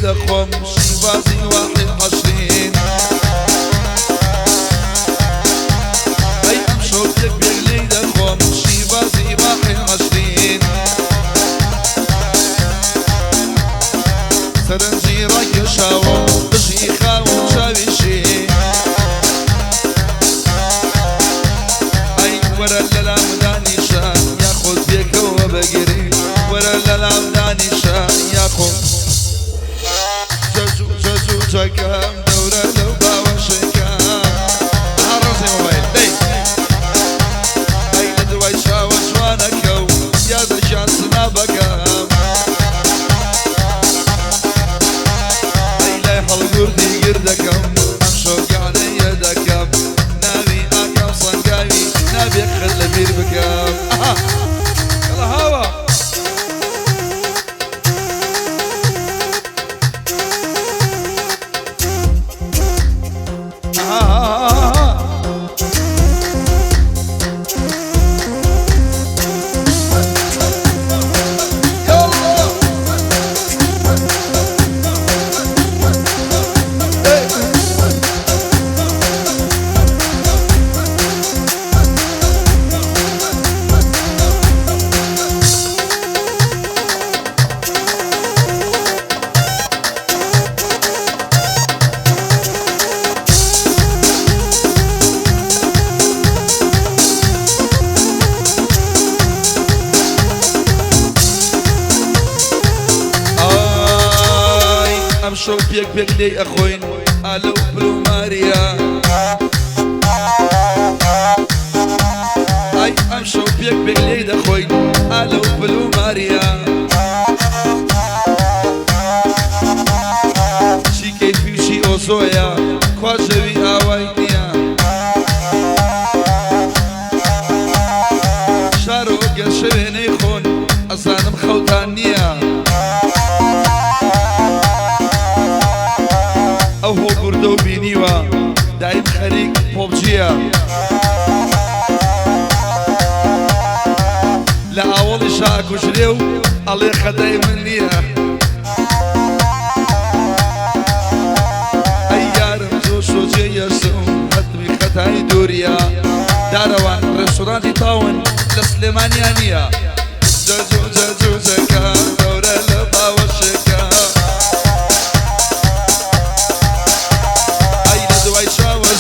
دخوم شيبازي 21 أي أمشوفك بيلي دخوم شيبازي 21 سرنجي راك شاوم بشيخا وشاويشي أي ورا للعمداني شان ياخد بيك وبقري ورا للعمداني شان ياخد جاجو جاكام دورة لو باوشكام عرسي موبايل دي أي لدواي شاوش وانكو يا ذا شانسنا بكام القردي قردكم امشوق علي يدكم نبي اكم صنقاوي نبي خل بير بكم يلا هوا امشو بيك بيك لي اخوين الو بلو ماريا اي امشو بيك بيك لي اخوين الو بلو ماريا شي كيفي وشي اوزويا كواجوي اوينيا شارو قشويني خون اصانم خوتانيا او هو قردو بينيوا دايم خريق بوبجيا لا اول شاك وشريو الله خداي منيا ايارم زوش وجي يرسم هتمي خداي دوريا داروان ريستورانتي طاون لسليمانيانيا جاجو زكا دورة لبا والشكا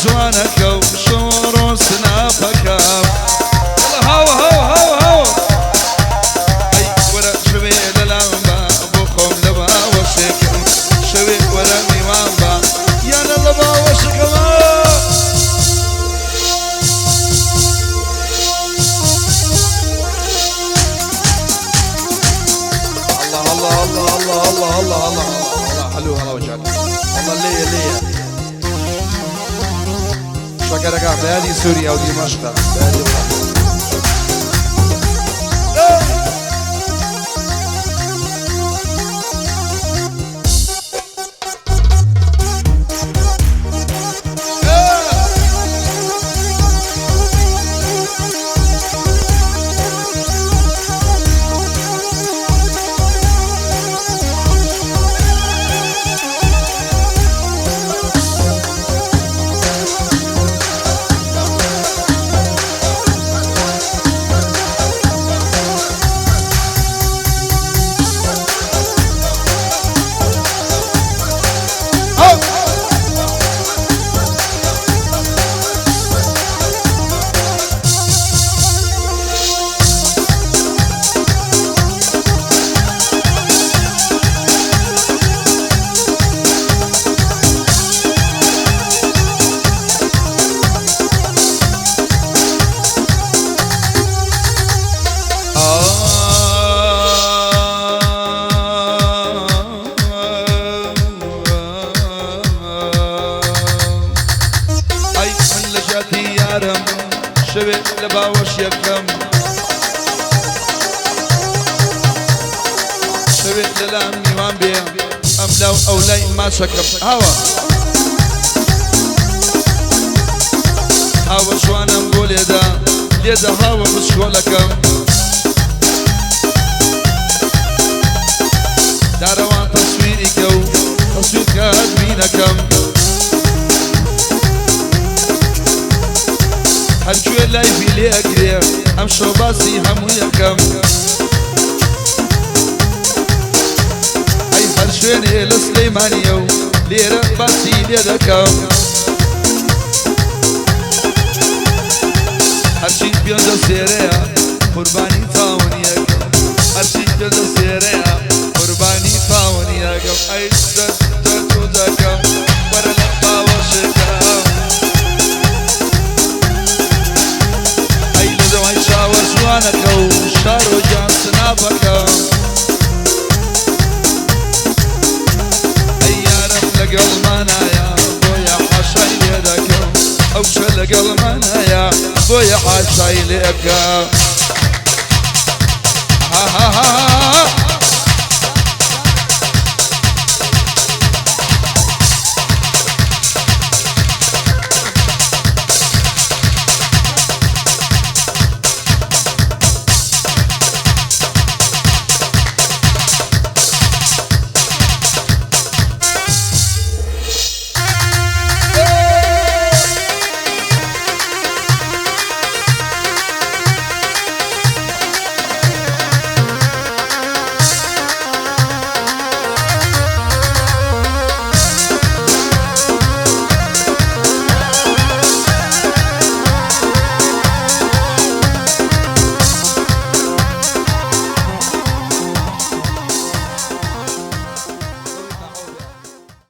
جوانك وشورو سنافك يلا هوا اي ورا شوي للعنبا بوخم لبا وشكم شوي ورا ميوانبا يا لبا وشكم الله حلو هلا وجهك والله ليا شكرا بهذه سوريا ودمشق شوي لبا وشيكم شوي للامي وان بيم املو اولي ما شكم هوا شو انا نقول يدا هوا بشغلكم داروان تصويري جو لایفی لێگرێ ئەم شۆ باسی هەموو یەکەم ئەی هەر شوێنێ لە سلەیمانیە و لێرە باسی لێ دەکەم هەرچی پێنجە سێرەیە قوربانی چاوەنی یەکەم هەرچی پێنجە سێرەیە قوربانی چاوەنی یەکەم ئەی دەتۆ دەکەم وەرە لە باوەشەکەم ئەی لە دەوای چاوە جوانەکە و شارۆ گیان سنابەکەم ئەی یارم لەگەڵمانایە بۆیە حاشای لێ دەکەم ئەو شە لەگەڵمانایە بۆیە حاشای لێ ئەکەم ها ها ها